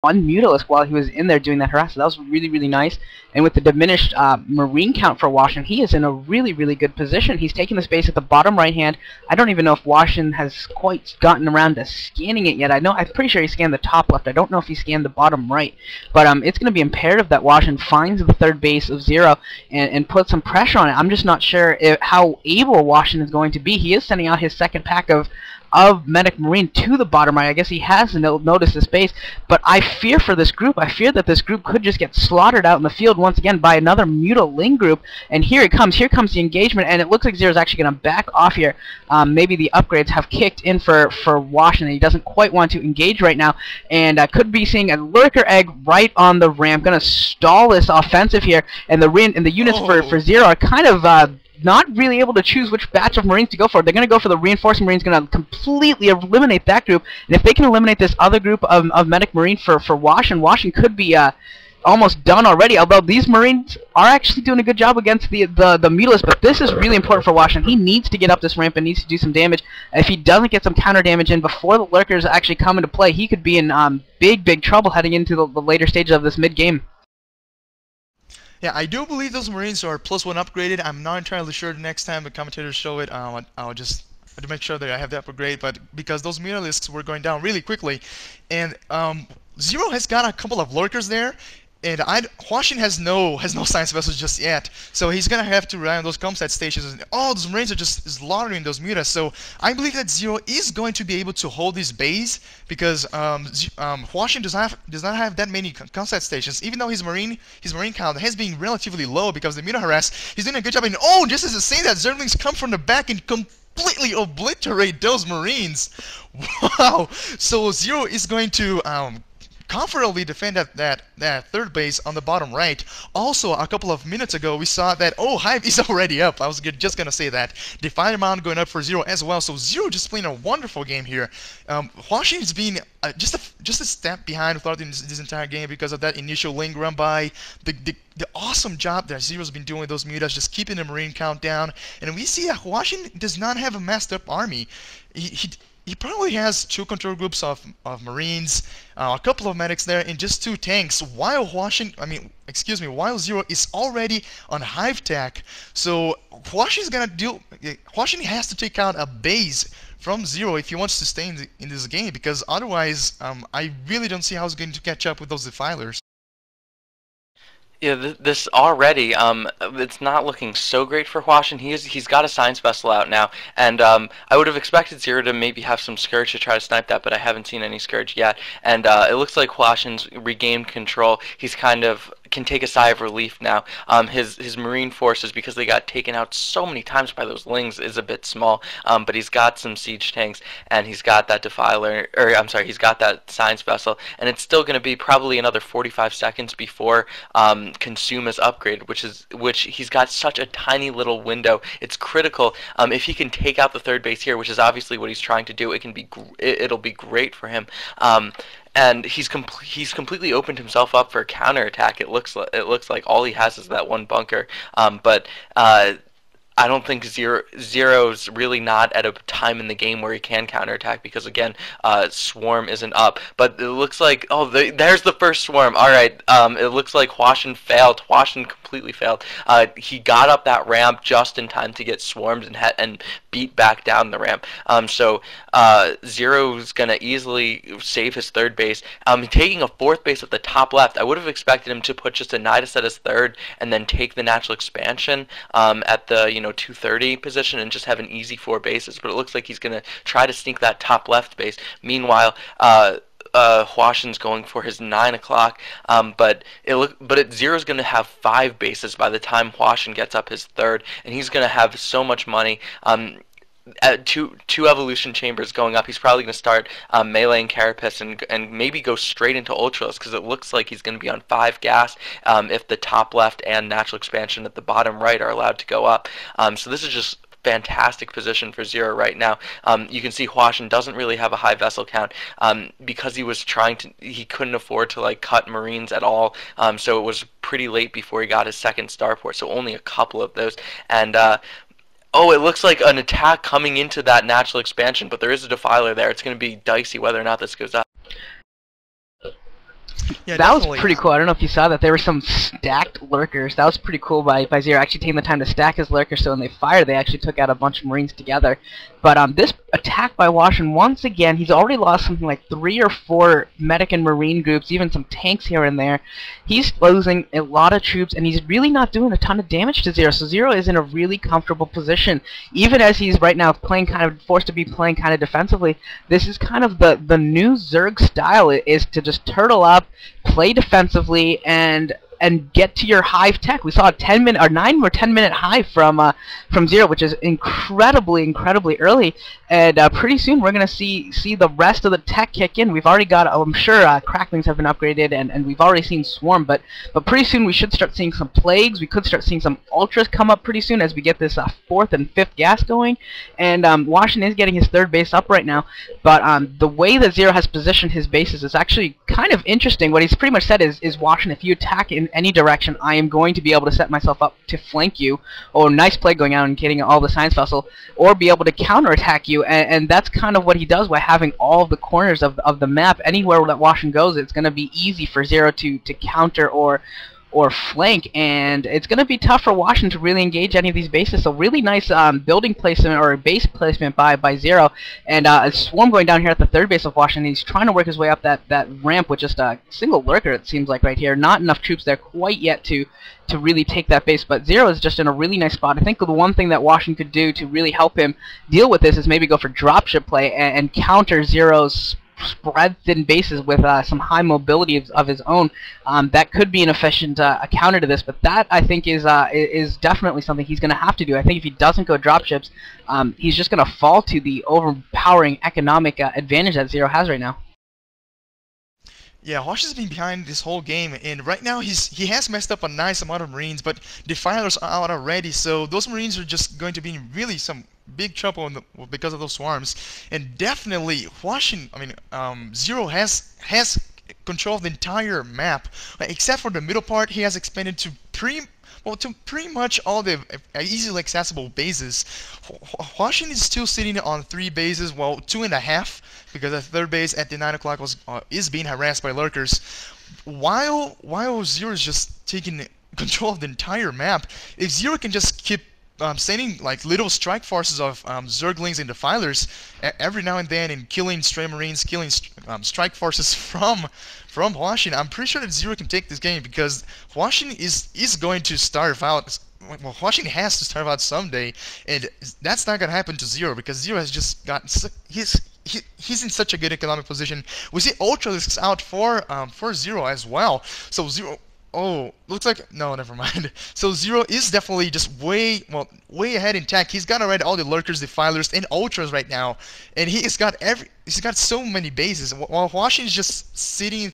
one Mutalisk while he was in there doing that harass. So that was really, really nice. And with the diminished Marine count for Hwasin, he is in a really, really good position. He's taking the space at the bottom right hand. I don't even know if Hwasin has quite gotten around to scanning it yet. I'm pretty sure he scanned the top left. I don't know if he scanned the bottom right. But it's going to be imperative that Hwasin finds the third base of Zero and puts some pressure on it. I'm just not sure how able Hwasin is going to be. He is sending out his second pack of Medic Marine to the bottom right. I guess he has noticed the space, but I fear for this group. I fear that this group could just get slaughtered out in the field once again by another Mutaling group, and here it comes. Here comes the engagement, and it looks like Zero's actually going to back off here. Maybe the upgrades have kicked in for Washington. He doesn't quite want to engage right now, and could be seeing a Lurker Egg right on the ramp. Going to stall this offensive here, and the units for Zero are kind of not really able to choose which batch of Marines to go for. They're going to go for the Reinforcing Marines, going to completely eliminate that group. And if they can eliminate this other group of Medic Marine for Washington could be almost done already. Although these Marines are actually doing a good job against the Mutalisk, but this is really important for Washington. He needs to get up this ramp and needs to do some damage. If he doesn't get some counter damage in before the Lurkers actually come into play, he could be in big trouble heading into the later stages of this mid-game. Yeah, I do believe those Marines are +1 upgraded. I'm not entirely sure the next time the commentators show it. I'll just to make sure that I have that upgrade. But because those Mutalisks were going down really quickly, and Zero has got a couple of Lurkers there, and Hwasin has no science vessels just yet, so he's gonna have to rely on those comsat stations. And those Marines are just slaughtering those mutas. So I believe that Zero is going to be able to hold this base because Hwasin does not have that many comsat stations. Even though his marine count has been relatively low because of the muta harass, he's doing a good job. And just as a saying that, Zerglings come from the back and completely obliterate those Marines. Wow! So Zero is going to comfortably defend that third base on the bottom right. Also, a couple of minutes ago, we saw that, Hive is already up. I was just going to say that. Defiant Amount going up for Zero as well. So Zero just playing a wonderful game here. Hwasin's been just a step behind throughout this entire game because of that initial link run by. The awesome job that Zero's been doing with those mutas, just keeping the Marine count down. And we see that Hwasin does not have a messed up army. He probably has 2 control groups of Marines, a couple of medics there, and just 2 tanks. While while Zero is already on Hive tech. So Hwasin has to take out a base from Zero if he wants to stay in this game, because otherwise, I really don't see how he's going to catch up with those Defilers. Yeah, this already, it's not looking so great for Hwasin. He's got a science vessel out now, and I would have expected Zero to maybe have some Scourge to try to snipe that, but I haven't seen any Scourge yet. And it looks like Hwasin's regained control. He's kind of can take a sigh of relief now. His Marine forces, because they got taken out so many times by those Lings, is a bit small, but he's got some siege tanks, and he's got that Defiler, or I'm sorry, he's got that science vessel, and it's still going to be probably another 45 seconds before Consume is upgraded, which he's got such a tiny little window. It's critical. If he can take out the third base here, which is obviously what he's trying to do, it'll be great for him. And he's completely opened himself up for a counterattack. It looks like all he has is that one bunker. But I don't think Zero's really not at a time in the game where he can counterattack because, again, Swarm isn't up. But it looks like, there's the first Swarm. All right, it looks like Hwasin failed. Hwasin completely failed. He got up that ramp just in time to get swarmed and beat back down the ramp. So Zero's going to easily save his third base. Taking a fourth base at the top left, I would have expected him to put just a Nidus at his third and then take the natural expansion at the 230 position and just have an easy 4 bases. But it looks like he's going to try to sneak that top left base. Meanwhile, Hwasin's going for his 9 o'clock, but Zero's going to have 5 bases by the time Hwasin gets up his third, and he's going to have so much money. At two evolution chambers going up, he's probably going to start meleeing Carapace and maybe go straight into Ultras, because it looks like he's going to be on 5 gas if the top left and natural expansion at the bottom right are allowed to go up. So this is just fantastic position for Zero right now. You can see Hwasin doesn't really have a high vessel count because he couldn't afford to cut Marines at all, so it was pretty late before he got his second starport, so only a couple of those. And it looks like an attack coming into that natural expansion, but there is a Defiler there. It's going to be dicey whether or not this goes up. Yeah, That was definitely. pretty cool. I don't know if you saw that. There were some stacked lurkers. That was pretty cool by Zero actually taking the time to stack his lurkers, so when they fired, they actually took out a bunch of Marines together. But this attack by Washington, once again, he's already lost something like 3 or 4 medic and Marine groups, even some tanks here and there. He's losing a lot of troops, and he's really not doing a ton of damage to Zero. So Zero is in a really comfortable position, even as he's right now playing forced to be playing kind of defensively. This is kind of the new Zerg style, is to just turtle up, play defensively, and get to your hive tech. We saw a 10-minute or 9 or 10-minute hive from Zero, which is incredibly early. And pretty soon we're gonna see the rest of the tech kick in. We've already got, I'm sure, cracklings have been upgraded, and we've already seen swarm. But pretty soon we should start seeing some plagues. We could start seeing some ultras come up pretty soon as we get this 4th and 5th gas going. And Washington is getting his 3rd base up right now. But the way that Zero has positioned his bases is actually kind of interesting. What he's pretty much said is Washington, if you attack in any direction, I am going to be able to set myself up to flank you, or nice play going out and getting all the science vessel, or be able to counterattack you, and that's kind of what he does by having all of the corners of the map. Anywhere that Washington goes, it's going to be easy for Zero to counter or flank, and it's going to be tough for Washington to really engage any of these bases. So really nice building placement or base placement by Zero, and a swarm going down here at the 3rd base of Washington. He's trying to work his way up that ramp with just a single lurker, it seems like, right here. Not enough troops there quite yet to really take that base, but Zero is just in a really nice spot. I think the one thing that Washington could do to really help him deal with this is maybe go for dropship play and counter Zero's spread thin bases with some high mobility of his own. That could be an efficient counter to this, but that, I think, is definitely something he's going to have to do. I think if he doesn't go dropships, he's just going to fall to the overpowering economic advantage that Zero has right now. Yeah, Hwasin's been behind this whole game, and right now he has messed up a nice amount of Marines, but Defilers are out already, so those Marines are just going to be in really some big trouble because of those swarms. And definitely, Zero has control of the entire map, except for the middle part. He has expanded to pretty much all the easily accessible bases. Hwasin is still sitting on 3 bases, well, 2.5, because the 3rd base at the 9 o'clock is being harassed by lurkers. While Zero is just taking control of the entire map, if Zero can just keep sending like little strike forces of Zerglings and Defilers every now and then, and killing stray Marines, killing strike forces from Hwasin, I'm pretty sure that Zero can take this game, because Hwasin is going to starve out. Well, Hwasin has to starve out someday, and that's not gonna happen to Zero, because Zero has just got he's in such a good economic position. We see Ultralisks out for Zero as well. So Zero. Oh, looks like no, never mind. So Zero is definitely just way ahead in tech. He's got already all the lurkers, defilers, and ultras right now, and he's got so many bases. While Hwasin is just sitting